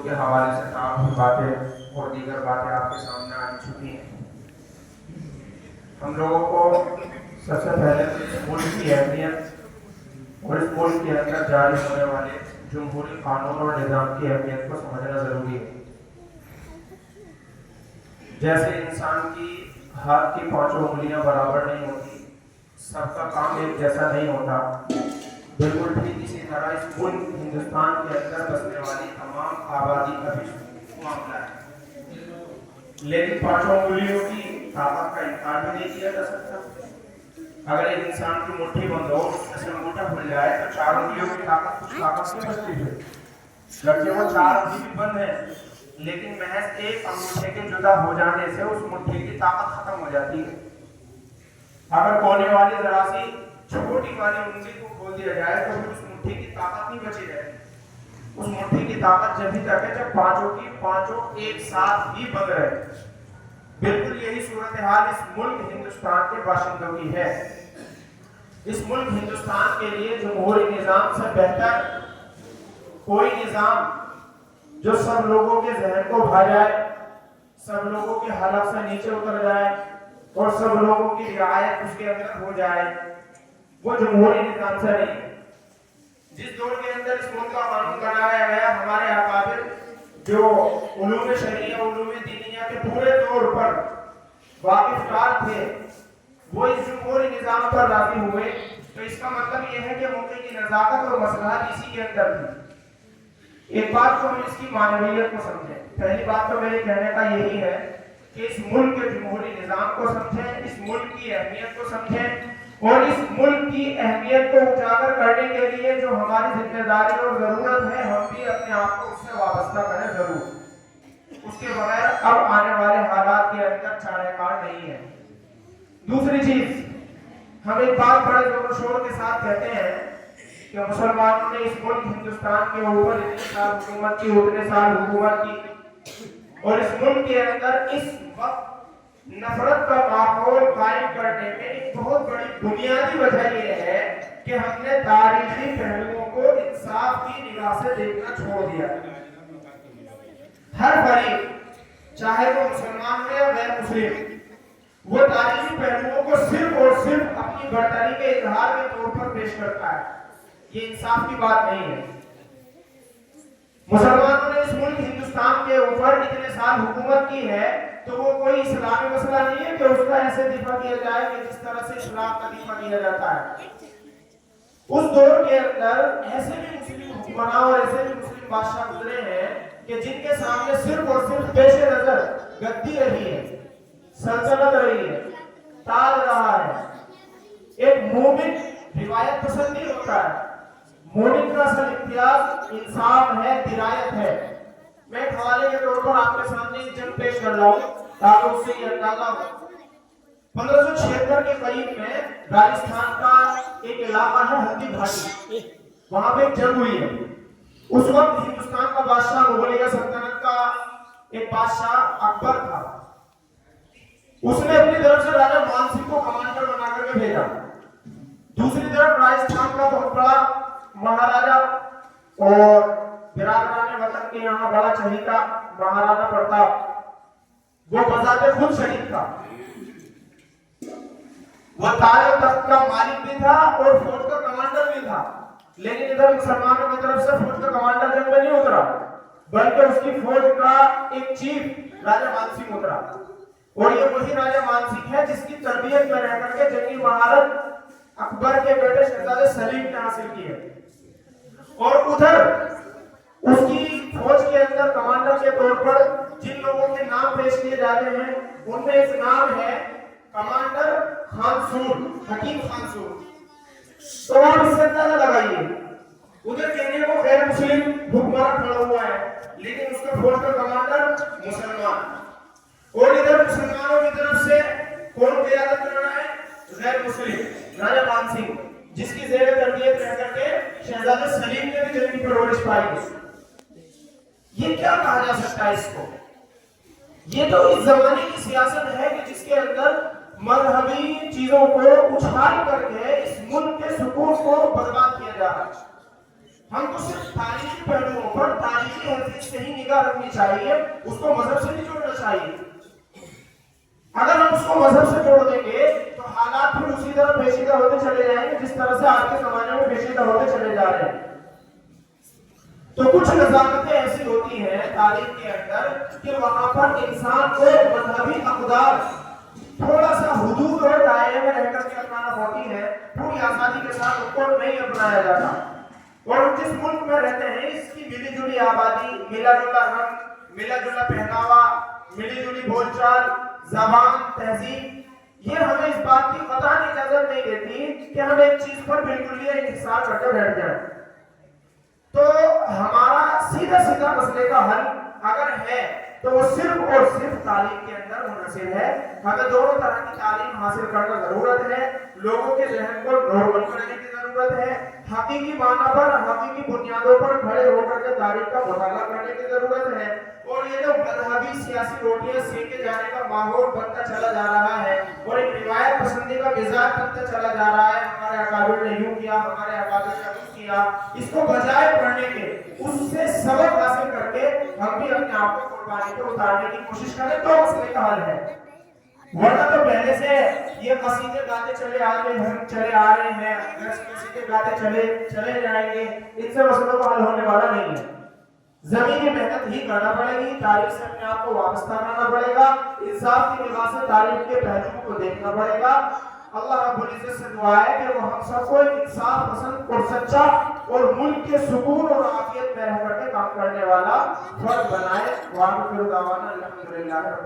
کے حوالے سے تمام باتیں اور دیگر باتیں آپ کے سامنے آ چکی ہیں۔ ہم لوگوں کو سب سے پہلے اس ملک کی اہمیت اور اس ملک کے اندر جاری ہونے والے جمہوری قانون اور نظام کی اہمیت کو سمجھنا ضروری ہے۔ جیسے انسان کی ہاتھ کی 5 انگلیاں برابر نہیں ہوتی، سب کا کام ایک جیسا نہیں ہوتا، بالکل ٹھیک اسی طرح اس ملک ہندوستان کے اندر بسنے والی تمام آبادی کا بھی معاملہ ہے، لیکن 5 انگلیوں کی طاقت کا انکار بھی نہیں کیا جا سکتا۔ اگر ایک انسان کی مٹھی بند ہو، اس میں سے انگوٹھا کھل جائے تو 4 انگلیوں کی طاقت کچھ طاقت نہیں بچتی ہے، گرچہ وہ 4 انگلی بھی بند ہے، لیکن محض ایک انگوٹھے کے جدا ہو جانے سے اس مٹھی کی طاقت ختم ہو جاتی ہے۔ اگر کونے والی ذرا سی چھوٹی والی انگلی کو کھول دیا جائے تو پھر اس مٹھی کی طاقت نہیں بچی رہتی۔ اس مٹھی کی طاقت جب بھی تک ہے جب پانچوں کی پانچوں ایک ساتھ ہی بند رہے۔ بالکل یہی صورتحال اس ملک ہندوستان کے باشندوں کی ہے۔ اس ملک ہندوستان کے لیے جمہوری نظام سے بہتر کوئی نظام جو سب لوگوں کے ذہن کو بھا جائے، سب لوگوں کے حلق سے نیچے اتر جائے اور سب لوگوں کی رعایت اس کے اندر ہو جائے، وہ جمہوری نظام سے نہیں۔ جس دور کے اندر اس ملک کا قانون بنایا گیا، ہمارے اکابر جو علوم شرعیہ علوم دینیہ کے پورے طور پر واقف کار تھے، وہ اس جمہوری نظام پر راضی ہوئے، تو اس کا مطلب یہ ہے کہ ملک کی نزاکت اور مصلحت اسی کے اندر تھی۔ ایک بات تو ہم اس کی معنویت کو سمجھیں۔ پہلی بات تو میرے کہنے کا یہی ہے کہ اس ملک کے جمہوری نظام کو سمجھیں، اس ملک کی اہمیت کو سمجھیں، اور اس ملک کی اہمیت کو اجاگر کرنے کے لیے جو ہماری ذمہ داری اور ضرورت ہے، ہم بھی اپنے آپ کو اس سے وابستہ کریں ضرور۔ اس کے بغیر اب آنے والے حالات کے اندر چارہ کار نہیں ہے۔ دوسری چیز، ہم ایک بات بڑے زور و شور کے ساتھ کہتے ہیں کہ مسلمانوں نے اس ملک ہندوستان کے اوپر اتنے سال حکومت کی، اتنے سال حکومت کی، اور اس ملک کے اندر اس وقت نفرت کا ماحول قائم کرنے میں ایک بہت بڑی بنیادی وجہ یہ ہے کہ ہم نے تاریخی پہلوؤں کو انصاف کی نگاہ سے دیکھنا چھوڑ دیا۔ ہر فریق، چاہے وہ مسلمان ہو یا غیر مسلم، وہ تاریخی پہلوؤں کو صرف اور صرف اپنی برتری کے اظہار کے طور پر پیش کرتا ہے۔ یہ انصاف کی بات نہیں ہے۔ مسلمانوں نے اس ملک ہندوستان کے اوپر اتنے سال حکومت کی ہے تو وہ کوئی اسلامی مسئلہ نہیں ہے کہ اس کا ایسے دفاع کیا جائے کہ جس طرح سے اسلام کا دفاع کیا جاتا ہے۔ اس دور کے اندر ایسے بھی مسلم حکمراں اور ایسے بھی مسلم بادشاہ گزرے ہیں کہ جن کے سامنے صرف اور صرف پیش نظر گدی رہی ہے، سلطنت رہی ہے، تاج رہا ہے۔ ایک مومن روایت پسند نہیں ہوتا ہے۔ مومن کا اصل امتیاز انصاف ہے، درایت ہے۔ میں ایک حوالے کے طور پر آپ کے سامنے ایک جنگ پیش کر رہا ہوں تاکہ اس سے یہ اندازہ ہو۔ 1576 کے قریب میں راجستھان کا ایک علاقہ ہے ہلدی گھاٹی، وہاں پہ ایک جنگ ہوئی ہے۔ اس وقت ہندوستان کا بادشاہ مغلیہ سلطنت کا ایک بادشاہ اکبر تھا۔ اس نے اپنی طرف سے راجہ مان سنگھ کو کمانڈر بنا کر کے بھیجا۔ دوسری طرف راجستھان کا بہت بڑا مہاراجا اور برادران وطن کے یہاں بڑا چہیتا مہاراجا پرتاپ، وہ بذات خود شہید تھا۔ وہ تاج و تخت کا مالک بھی تھا اور فوج کا کمانڈر بھی تھا، لیکن ادھر مسلمانوں کی طرف سے فوج کا کمانڈر جنگ میں نہیں اترا، بلکہ اس کی فوج کا ایک چیف راجہ مان سنگھ اترا۔ اور یہ وہی راجہ مان سنگھ ہے جس کی تربیت میں رہ کر کے جنگی مہارت اکبر کے بیٹے شہزادے سلیم نے حاصل کی ہے۔ اور ادھر اس کی فوج کے اندر کمانڈر کے طور پر جن لوگوں کے نام پیش کیے جاتے ہیں ان میں ایک نام ہے کمانڈر خانسور، حکیم خانسور۔ تو آپ اس سے اندازہ لگائیے، ادھر کہنے کو غیر مسلم حکمران کھڑا ہوا ہے لیکن اس کا فوج کا کمانڈر مسلمان، اور ادھر مسلمانوں کی طرف سے کون قیادت کر رہا ہے؟ غیر مسلم راجہ مان سنگھ، جس کی زیر تربیت رہ کر کے شہزادہ سلیم نے بھی جنگی پرورش پائی۔ یہ کیا کہا جا سکتا ہے اس کو؟ یہ تو اس زمانے کی سیاست ہے کہ جس کے اندر مذہبی چیزوں کو اچھال کر کے اس ملک کے سکون کو برباد کیا جا رہا ہے۔ ہم کو صرف تاریخی پہلوؤں پر تاریخی حیثیت سے ہی نگاہ رکھنی چاہیے، اس کو مذہب سے نہیں جوڑنا چاہیے۔ اگر ہم اس کو مذہب سے جوڑ دیں گے تو حالات پھر اسی طرح پیچیدہ ہوتے چلے جائیں گے جس طرح سے آج کے زمانے میں پیچیدہ ہوتے چلے جا رہے ہیں۔ تو کچھ نظامتیں ایسی ہوتی ہیں تاریخ کے اندر کہ وہاں پر انسان کو مذہبی اقدار تھوڑا سا حدود اور دائرے میں رہ کر کے اپنانا ہوتی ہے، پوری آزادی کے ساتھ ان کو نہیں اپنایا جاتا۔ اور جس ملک میں رہتے ہیں اس کی ملی جلی آبادی، ملا جلا رنگ، ملا جلا پہناوا، ملی جلی بول چال، زبان، تہذیب، یہ ہمیں اس بات کی قطعاً اجازت نہیں دیتی کہ ہم ایک چیز پر بالکل یہ انحصار کر کے بیٹھ جائیں۔ تو ہمارا سیدھا سیدھا مسئلے کا حل اگر ہے تو وہ صرف اور صرف تعلیم کے اندر منحصر ہے۔ ہمیں دونوں طرح کی تعلیم حاصل کرنا ضرورت ہے، لوگوں کے ذہن کو نورمل کرنے کی ضرورت ہے، حقیقی معنی پر حقیقی بنیادوں پر کھڑے ہو کر کے تاریخ کا مطالعہ کرنے کی ضرورت ہے۔ اور یہ جو مذہبی سیاسی روٹیاں سینکے جانے کا ماحول بنتا چلا جا رہا ہے اور ایک روایت پسندی کا مزاج بنتا چلا جا رہا ہے، ہمارے اکابر نے یوں کیا، ہمارے اکابر نے یوں کیا، اس کو بجائے پڑھنے کے اس سے سبق حاصل کر کے ہم بھی اپنے آپ کو قربانی پر اتارنے کی کوشش کریں تو مسئلے کا حل ہے۔ ورنہ تو پہلے سے یہ قصیدے گاتے چلے آ رہے ہیں، قصیدے گاتے چلے جائیں گے، ان سے مسئلوں کا حل ہونے والا نہیں ہے۔ زمینی محنت ہی کرنا پڑے گی، تاریخ سے اپنے آپ کو وابستہ کرنا پڑے گا، انصاف کی نگاہ سے تاریخ کے پہلوؤں کو دیکھنا پڑے گا۔ اللہ رب العزت سے دعا ہے کہ وہ ہم سب کو ایک انصاف پسند اور سچا اور ملک کے سکون اور عافیت میں رہ کر کے کام کرنے والا فرد بنائے۔ وآخر دعوانا الحمدللہ۔